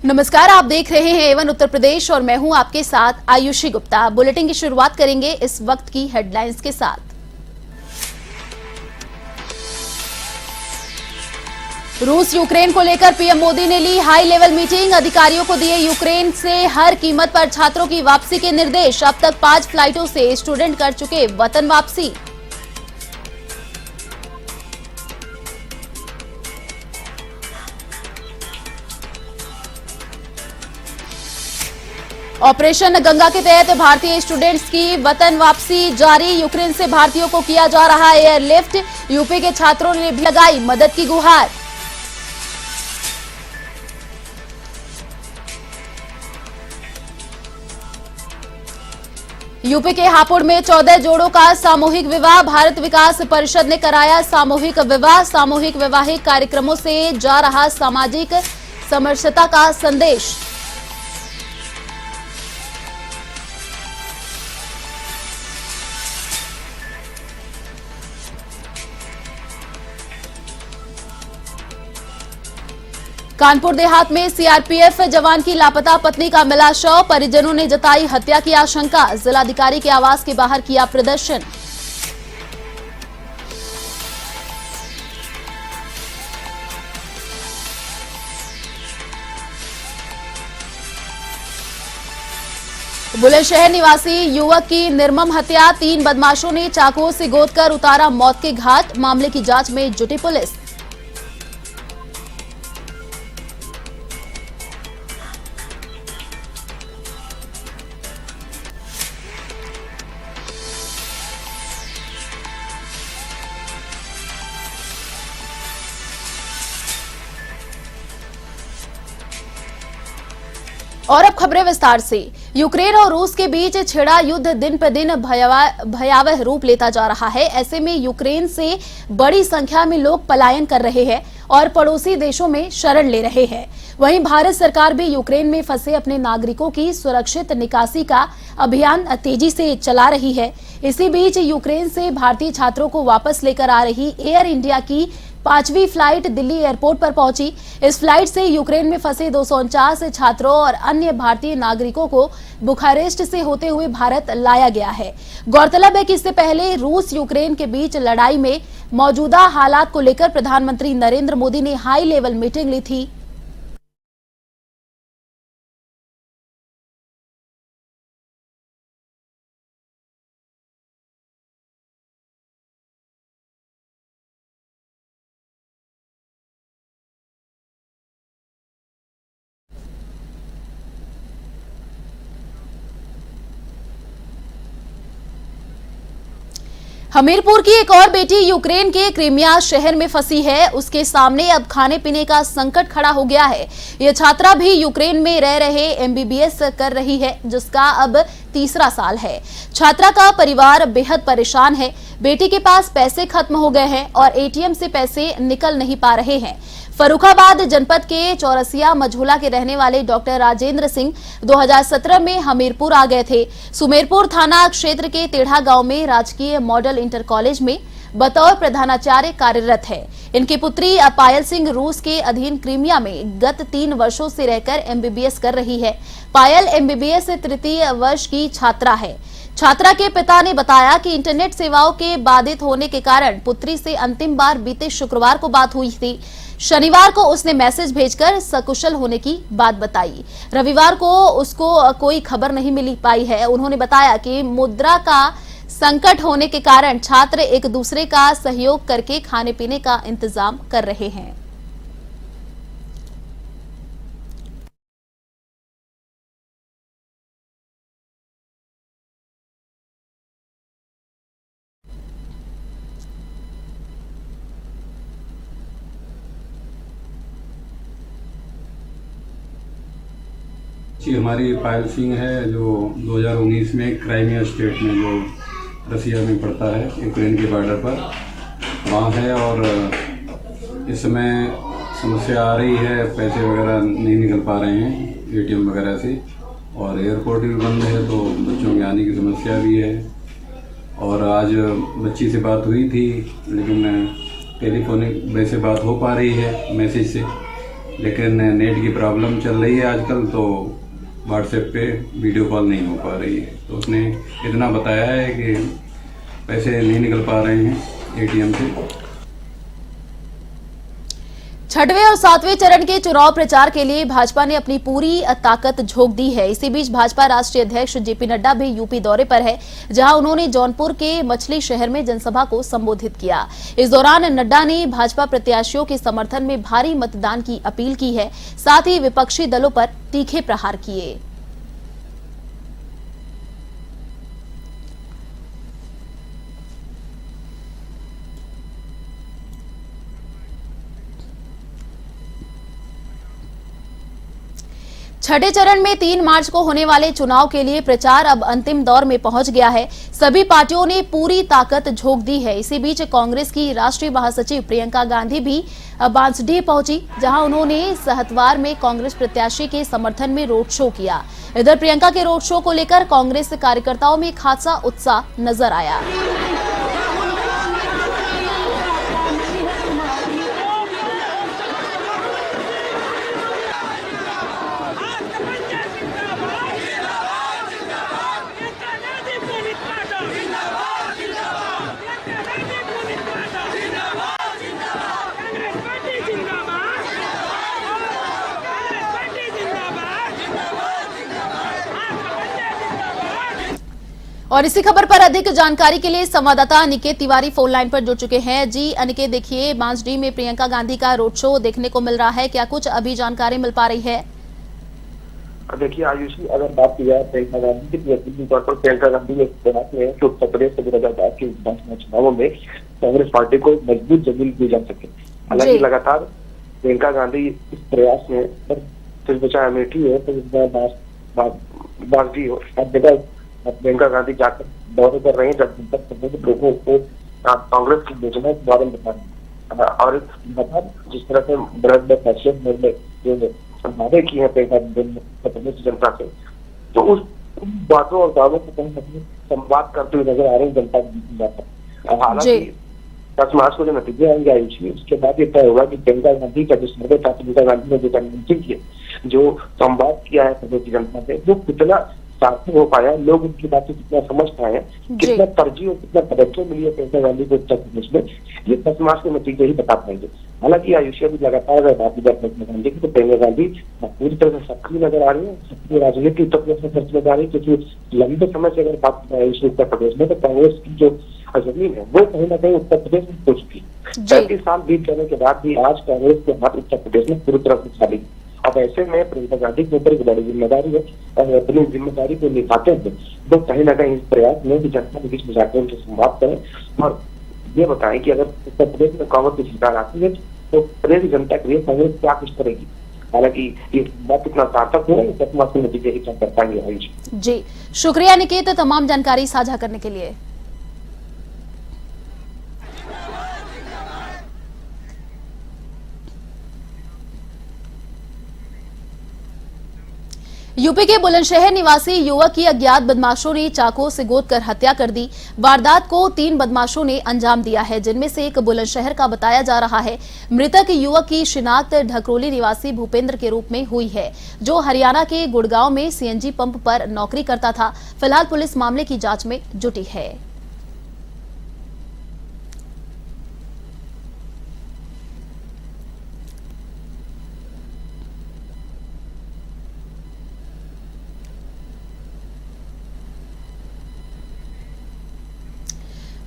नमस्कार, आप देख रहे हैं एवन उत्तर प्रदेश और मैं हूं आपके साथ आयुषी गुप्ता। बुलेटिन की शुरुआत करेंगे इस वक्त की हेडलाइंस के साथ। रूस यूक्रेन को लेकर पीएम मोदी ने ली हाई लेवल मीटिंग। अधिकारियों को दिए यूक्रेन से हर कीमत पर छात्रों की वापसी के निर्देश। अब तक 5 फ्लाइटों से स्टूडेंट कर चुके वतन वापसी। ऑपरेशन गंगा के तहत भारतीय स्टूडेंट्स की वतन वापसी जारी। यूक्रेन से भारतीयों को किया जा रहा एयरलिफ्ट। यूपी के छात्रों ने भी लगाई मदद की गुहार। यूपी के हापुड़ में 14 जोड़ों का सामूहिक विवाह। भारत विकास परिषद ने कराया सामूहिक विवाह। सामूहिक वैवाहिक कार्यक्रमों से जा रहा सामाजिक समरसता का संदेश। कानपुर देहात में सीआरपीएफ जवान की लापता पत्नी का मिला शव। परिजनों ने जताई हत्या की आशंका। जिलाधिकारी के आवास के बाहर किया प्रदर्शन। बुलंदशहर निवासी युवक की निर्मम हत्या। 3 बदमाशों ने चाकुओं से गोदकर उतारा मौत के घाट। मामले की जांच में जुटी पुलिस। और अब खबरें विस्तार से। यूक्रेन और रूस के बीच छिड़ा युद्ध दिन पर दिन भयावह रूप लेता जा रहा है। ऐसे में यूक्रेन से बड़ी संख्या में लोग पलायन कर रहे हैं और पड़ोसी देशों में शरण ले रहे हैं। वहीं भारत सरकार भी यूक्रेन में फंसे अपने नागरिकों की सुरक्षित निकासी का अभियान तेजी से चला रही है। इसी बीच यूक्रेन से भारतीय छात्रों को वापस लेकर आ रही एयर इंडिया की 5वीं फ्लाइट दिल्ली एयरपोर्ट पर पहुंची। इस फ्लाइट से यूक्रेन में फंसे 249 छात्रों और अन्य भारतीय नागरिकों को बुखारेस्ट से होते हुए भारत लाया गया है। गौरतलब है कि इससे पहले रूस यूक्रेन के बीच लड़ाई में मौजूदा हालात को लेकर प्रधानमंत्री नरेंद्र मोदी ने हाई लेवल मीटिंग ली थी। हमीरपुर की एक और बेटी यूक्रेन के क्रीमिया शहर में फंसी है। उसके सामने अब खाने पीने का संकट खड़ा हो गया है। यह छात्रा भी यूक्रेन में रह रहे एमबीबीएस कर रही है, जिसका अब 3रा साल है। छात्रा का परिवार बेहद परेशान है। बेटी के पास पैसे खत्म हो गए हैं और एटीएम से पैसे निकल नहीं पा रहे हैं। फर्रुखाबाद जनपद के चौरसिया मझोला के रहने वाले डॉक्टर राजेंद्र सिंह 2017 में हमीरपुर आ गए थे। सुमेरपुर थाना क्षेत्र के टेढ़ा गांव में राजकीय मॉडल इंटर कॉलेज में बतौर प्रधानाचार्य कार्यरत है। इनकी पुत्री पायल सिंह रूस के अधीन क्रीमिया में गत 3 वर्षों से रहकर एमबीबीएस कर रही है। पायल एमबीबीएस 3य वर्ष की छात्रा है। छात्रा के पिता ने बताया कि इंटरनेट सेवाओं के बाधित होने के कारण पुत्री से अंतिम बार बीते शुक्रवार को बात हुई थी। शनिवार को उसने मैसेज भेजकर सकुशल होने की बात बताई। रविवार को उसको कोई खबर नहीं मिल पाई है। उन्होंने बताया कि मुद्रा का संकट होने के कारण छात्र एक दूसरे का सहयोग करके खाने पीने का इंतजाम कर रहे हैं। जी, हमारी पायल सिंह है जो 2019 में क्राइमिया स्टेट में जो रसिया में पड़ता है, यूक्रेन के बॉर्डर पर वहाँ है। और इस समय समस्या आ रही है, पैसे वगैरह नहीं निकल पा रहे हैं एटीएम वगैरह से, और एयरपोर्ट भी बंद है तो बच्चों के आने की समस्या भी है। और आज बच्ची से बात हुई थी, लेकिन टेलीफोनिक वैसे बात हो पा रही है मैसेज से, लेकिन नेट की प्रॉब्लम चल रही है आजकल, तो व्हाट्सएप पे वीडियो कॉल नहीं हो पा रही है। तो उसने इतना बताया है कि पैसे नहीं निकल पा रहे हैं एटीएम से। छठवें और सातवें चरण के चुनाव प्रचार के लिए भाजपा ने अपनी पूरी ताकत झोंक दी है। इसी बीच भाजपा राष्ट्रीय अध्यक्ष जेपी नड्डा भी यूपी दौरे पर है, जहां उन्होंने जौनपुर के मछली शहर में जनसभा को संबोधित किया। इस दौरान नड्डा ने भाजपा प्रत्याशियों के समर्थन में भारी मतदान की अपील की है, साथ ही विपक्षी दलों पर तीखे प्रहार किए। छठे चरण में 3 मार्च को होने वाले चुनाव के लिए प्रचार अब अंतिम दौर में पहुंच गया है। सभी पार्टियों ने पूरी ताकत झोंक दी है। इसी बीच कांग्रेस की राष्ट्रीय महासचिव प्रियंका गांधी भी बांसडीह पहुंची, जहां उन्होंने सहतवार में कांग्रेस प्रत्याशी के समर्थन में रोड शो किया। इधर प्रियंका के रोड शो को लेकर कांग्रेस कार्यकर्ताओं में खासा उत्साह नजर आया। और इसी खबर पर अधिक जानकारी के लिए संवाददाता अनिकेत तिवारी फोन लाइन पर जुड़ चुके हैं। जी अनिकेत, देखिए बांसडीह में प्रियंका गांधी का रोड शो देखने को मिल रहा है, क्या कुछ अभी जानकारी मिल पा रही है? देखिए आयुषी, अगर बात की जाए प्रियंका गांधी की, व्यक्तिगत तौर पर प्रियंका गांधी एक बात है कि उत्तर प्रदेश के 2022 के विधानसभा चुनावों में कांग्रेस पार्टी को मजबूत जमीन दी जा सके। हालांकि लगातार प्रियंका गांधी इस प्रयास में सिर्फ बचा अमेठी है तो बांसडीह हो, हर जगह प्रियंका गांधी जाकर दौरे कर रहे हैं, जब तक लोगों को कांग्रेस की योजना के बारे में बता और जिस तरह से बड़े फैसले जो वादे किए हैं प्रियंका प्रदेश की जनता से, तो उस बातों और दावों को कहीं ना कहीं संवाद करते हुए नजर आ रहे हैं जनता। हालांकि 10 मार्च को जो नतीजे आएंगे आयुषी, उसके बाद ये तय होगा कि प्रियंका गांधी का जो सर्वे था, प्रियंका गांधी ने जो कन्विंसिंग किया, जो संवाद किया है प्रदेश की जनता से, वो कितना सार्थक हो पाया, लोग उनकी बातें कितना समझ पाए, कितना तरजीह और कितना तवज्जो मिली है प्रियंका गांधी को उत्तर प्रदेश में, ये 10 मार्च के नतीजे ही बता पाएंगे। हालांकि आयुषी अभी लगातार बात की जाए प्रियंका गांधी की, तो प्रियंका गांधी पूरी तरह से सक्रिय नजर आ रही है, सक्रिय राजनीति उत्तर प्रदेश में खर्च नजर आ रही है, क्योंकि लंबे समय से अगर बात की आयुषी उत्तर प्रदेश में, तो कांग्रेस की जो जमीन है वो कहीं ना कहीं उत्तर प्रदेश में पहुंच चुकी है। 35 साल बीत जाने के बाद भी आज कांग्रेस के हाथ उत्तर प्रदेश में पूरी तरह से खाली। अब ऐसे में प्रियंका गांधी के ऊपर एक बड़ी जिम्मेदारी है और अपनी जिम्मेदारी को निभाते हुए वो कहीं ना कहीं इस प्रयास में जनता के बीच में जाकर उनसे संवाद करें और ये बताएं कि अगर उत्तर प्रदेश में कांग्रेस की सरकार आती है तो प्रदेश की जनता के लिए कांग्रेस क्या कुछ करेगी। हालांकि ये बात कितना सार्थक हो, 10 मार्च के नतीजे ही कर पाएंगे। जी शुक्रिया निकेत, तमाम जानकारी साझा करने के लिए। यूपी के बुलंदशहर निवासी युवक की अज्ञात बदमाशों ने चाकू से गोदकर हत्या कर दी। वारदात को 3 बदमाशों ने अंजाम दिया है, जिनमें से एक बुलंदशहर का बताया जा रहा है। मृतक युवक की शिनाख्त ढकरोली निवासी भूपेंद्र के रूप में हुई है, जो हरियाणा के गुड़गांव में सीएनजी पंप पर नौकरी करता था। फिलहाल पुलिस मामले की जांच में जुटी है।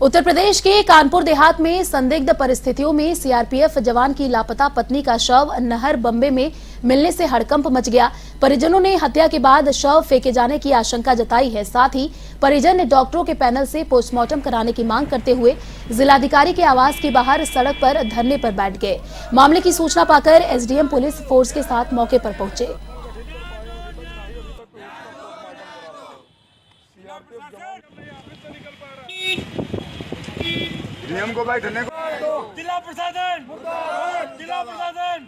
उत्तर प्रदेश के कानपुर देहात में संदिग्ध परिस्थितियों में सीआरपीएफ जवान की लापता पत्नी का शव नहर बम्बे में मिलने से हड़कंप मच गया। परिजनों ने हत्या के बाद शव फेंके जाने की आशंका जताई है। साथ ही परिजन ने डॉक्टरों के पैनल से पोस्टमार्टम कराने की मांग करते हुए जिलाधिकारी के आवास के बाहर सड़क पर धरने पर बैठ गए। मामले की सूचना पाकर एसडीएम पुलिस फोर्स के साथ मौके पर पहुंचे। डीएम को बैठने को जिला प्रशासन जिला प्रशासन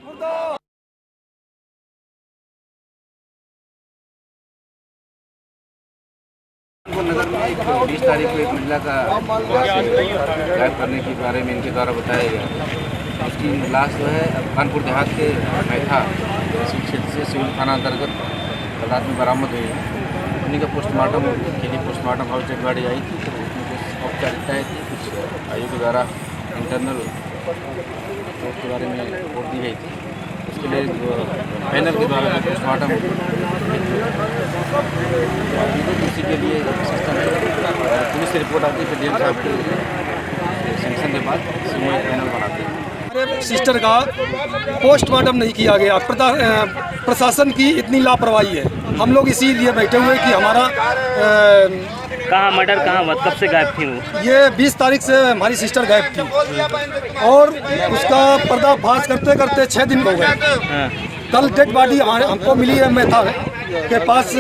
नगर में 20 तारीख को एक महिला का गायब करने के बारे में इनके द्वारा बताया गया। उसकी लाश जो है कानपुर देहात के मैथा इसी क्षेत्र से सिविल थाना अंतर्गत कल रात में बरामद हुई है। उन्हीं का पोस्टमार्टम के लिए पोस्टमार्टम हाउस डेड गाड़ी आई थी, तो उसमें कुछ औपचारिकताएँ थी, कुछ आयोग के द्वारा इंटरनल रिपोर्ट के बारे में रिपोर्ट दी गई थी। उसके लिए पैनल के द्वारा पोस्टमार्टम इसी के लिए सिस्टम है। पुलिस से रिपोर्ट आती है, फिर डीएम साहब के सेंक्शन के बाद सीएम पैनल बनाते हैं। मेरे सिस्टर का पोस्टमार्टम नहीं किया गया। प्रशासन की इतनी लापरवाही है। हम लोग इसीलिए बैठे हुए कि हमारा कहाँ मर्डर कहाँ हुआ, कब से गायब थी वो? ये 20 तारीख से हमारी सिस्टर गायब थी और उसका पर्दाफाश करते करते 6 दिन हो गए। कल डेड बॉडी हमको मिली है मैथा के पास,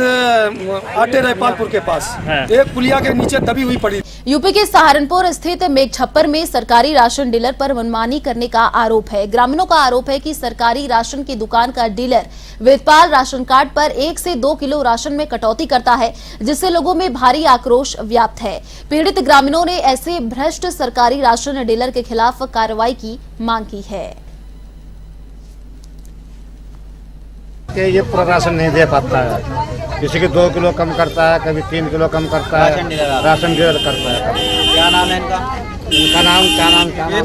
आटे रायपालपुर के पास, एक पुलिया के नीचे दबी हुई पड़ी। यूपी के सहारनपुर स्थित मेघछप्पर में सरकारी राशन डीलर पर मनमानी करने का आरोप है। ग्रामीणों का आरोप है कि सरकारी राशन की दुकान का डीलर वेदपाल राशन कार्ड पर 1 से 2 किलो राशन में कटौती करता है, जिससे लोगों में भारी आक्रोश व्याप्त है। पीड़ित ग्रामीणों ने ऐसे भ्रष्ट सरकारी राशन डीलर के खिलाफ कार्रवाई की मांग की है। कि ये पूरा राशन नहीं दे पाता है, किसी के 2 किलो कम करता है, कभी 3 किलो कम करता है, राशन डीलर करता है। क्या नाम है इनका? इनका नाम क्या नाम है?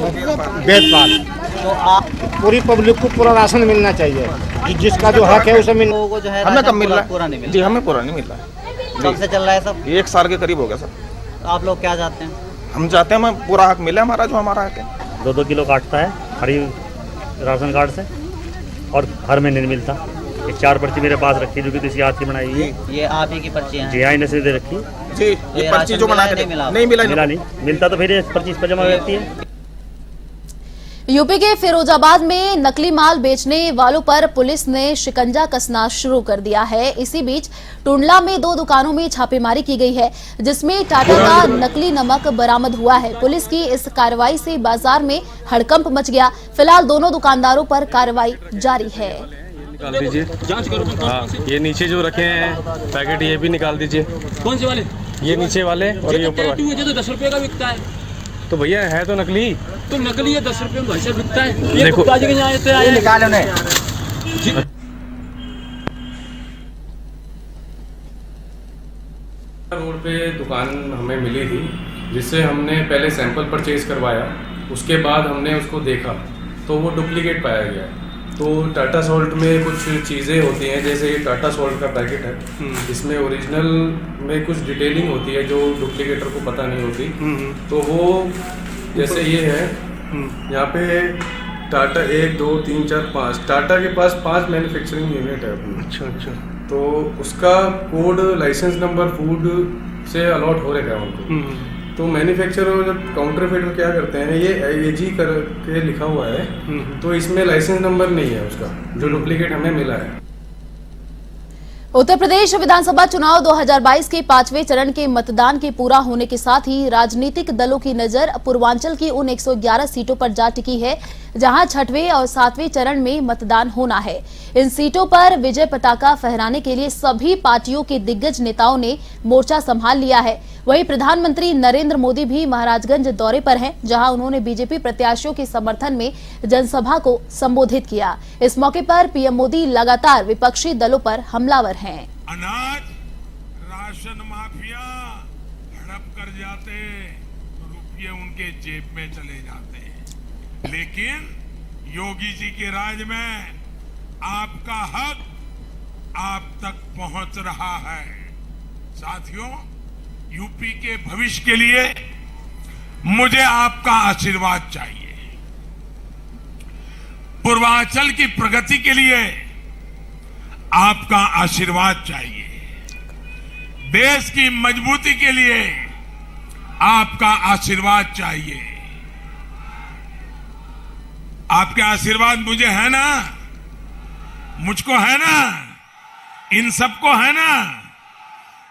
वेदपाल। तो आप पूरी पब्लिक को पूरा राशन मिलना चाहिए, जिसका जो हक है उसे मिल। लोगों को जो है हमें कब मिल रहा पूरा नहीं मिल है? जी हमें पूरा नहीं मिल रहा है। कब से चल रहा है सब? 1 साल के करीब हो गया सर। तो आप लोग क्या चाहते हैं? हम चाहते हैं हमें पूरा हक मिले, हमारा जो हमारा हक है। 2-2 किलो काटता है हरी राशन कार्ड से और हर महीने नहीं मिलता। एक 4 पर्ची मेरे पास रखी जो कि किसी हाथ की बनाई हुई है। ये आप ही की पर्ची हैं? जी हाँ, इन्हें से दे रखी। जी ये पर्ची जो बना के नहीं मिलता तो फिर 25 पर जमा रहती है। यूपी के फिरोजाबाद में नकली माल बेचने वालों पर पुलिस ने शिकंजा कसना शुरू कर दिया है। इसी बीच टुंडला में 2 दुकानों में छापेमारी की गई है, जिसमें टाटा का नकली नमक बरामद हुआ है। पुलिस की इस कार्रवाई से बाजार में हड़कंप मच गया। फिलहाल दोनों दुकानदारों पर कार्रवाई जारी है। निकाल दीजिए, जांच करो। हाँ, ये नीचे जो रखे हैं पैकेट ये भी निकाल दीजिए। कौन से वाले? ये नीचे वाले और ये ऊपर वाले। ये तो 10 रुपए का बिकता है। तो भैया है तो नकली। तो नकली है 10 रुपए में भाई साहब बिकता है। ये देखो निकालो ने। रोड पे दुकान हमें मिली थी, जिससे हमने पहले सैंपल परचेज करवाया। उसके बाद हमने उसको देखा तो वो डुप्लीकेट पाया गया। तो टाटा सॉल्ट में कुछ चीज़ें होती हैं, जैसे ये टाटा सॉल्ट का पैकेट है, इसमें ओरिजिनल में कुछ डिटेलिंग होती है जो डुप्लीकेटर को पता नहीं होती। तो वो जैसे ये है, यहाँ पे टाटा 1 2 3 4 5 टाटा के पास 5 मैन्युफैक्चरिंग यूनिट है अपनी। अच्छा। तो उसका कोड लाइसेंस नंबर फूड से अलॉट हो रखा है उनको। तो मैन्युफैक्चरर जब काउंटरफिट में क्या करते हैं, ये AG करके लिखा हुआ है, तो इसमें लाइसेंस नंबर नहीं है उसका, जो डुप्लीकेट हमें मिला है। उत्तर प्रदेश विधानसभा चुनाव 2022 के 5वें चरण के मतदान के पूरा होने के साथ ही राजनीतिक दलों की नजर पूर्वांचल की उन 111 सीटों पर जा टिकी है, जहां 6वें और 7वें चरण में मतदान होना है। इन सीटों पर विजय पताका फहराने के लिए सभी पार्टियों के दिग्गज नेताओं ने मोर्चा संभाल लिया है। वहीं प्रधानमंत्री नरेंद्र मोदी भी महाराजगंज दौरे पर हैं, जहां उन्होंने बीजेपी प्रत्याशियों के समर्थन में जनसभा को संबोधित किया। इस मौके पर पीएम मोदी लगातार विपक्षी दलों पर हमलावर हैं। अनाज राशन माफिया हड़प कर जाते, रुपये उनके जेब में चले जाते, लेकिन योगी जी के राज में आपका हक आप तक पहुंच रहा है। साथियों, यूपी के भविष्य के लिए मुझे आपका आशीर्वाद चाहिए। पूर्वांचल की प्रगति के लिए आपका आशीर्वाद चाहिए। देश की मजबूती के लिए आपका आशीर्वाद चाहिए। आपके आशीर्वाद मुझे है ना, मुझको है ना, इन सबको है ना,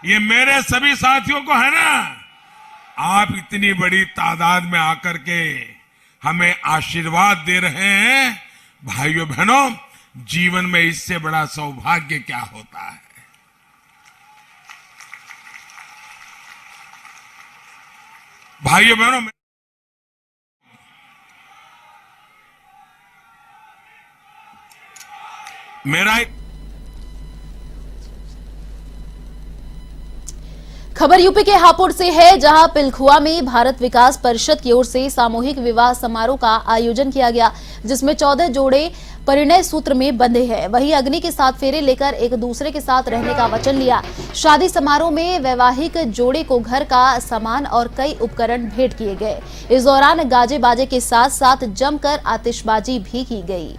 ये मेरे सभी साथियों को है ना। आप इतनी बड़ी तादाद में आकर के हमें आशीर्वाद दे रहे हैं। भाइयों बहनों, जीवन में इससे बड़ा सौभाग्य क्या होता है। भाइयों बहनों, मेरा खबर यूपी के हापुड़ से है, जहां पिलखुआ में भारत विकास परिषद की ओर से सामूहिक विवाह समारोह का आयोजन किया गया, जिसमें 14 जोड़े परिणय सूत्र में बंधे हैं। वहीं अग्नि के 7 फेरे लेकर एक दूसरे के साथ रहने का वचन लिया। शादी समारोह में वैवाहिक जोड़े को घर का सामान और कई उपकरण भेंट किए गए। इस दौरान गाजे बाजे के साथ साथ जमकर आतिशबाजी भी की गई।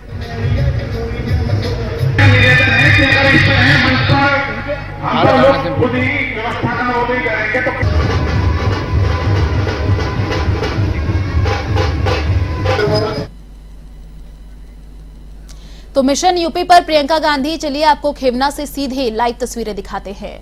तो मिशन यूपी पर प्रियंका गांधी, चलिए आपको खेवना से सीधे लाइव तस्वीरें दिखाते हैं।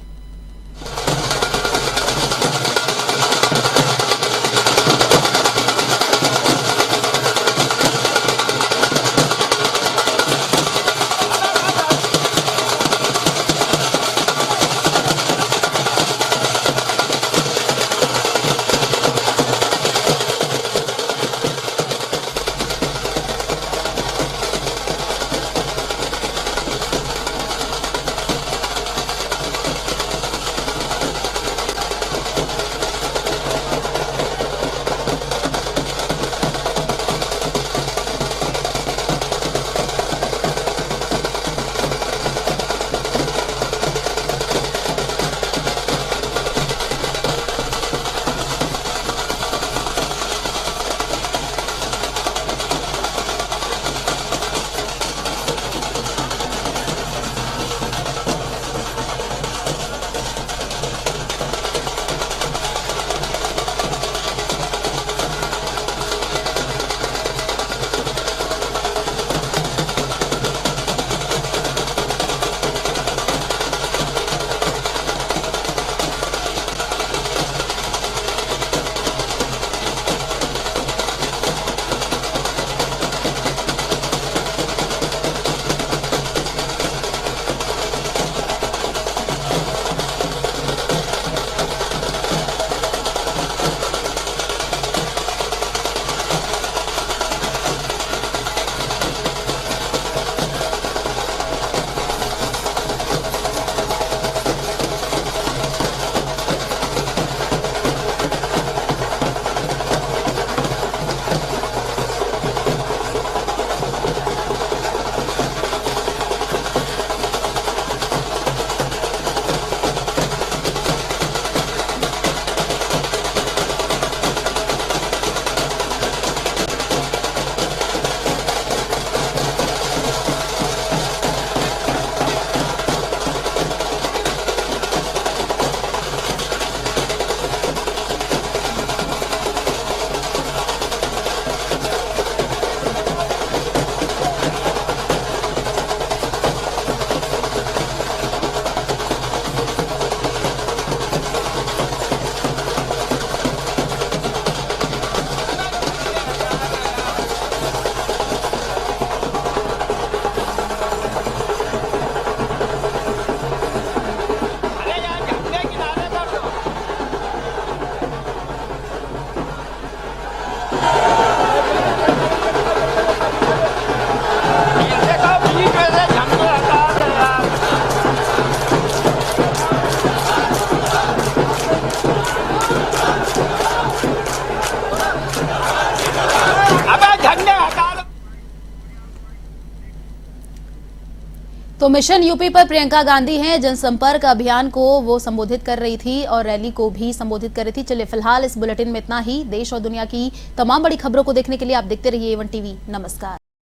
तो मिशन यूपी पर प्रियंका गांधी हैं, जनसंपर्क अभियान को वो संबोधित कर रही थी और रैली को भी संबोधित कर रही थी। चलिए फिलहाल इस बुलेटिन में इतना ही। देश और दुनिया की तमाम बड़ी खबरों को देखने के लिए आप देखते रहिए A1 टीवी। नमस्कार।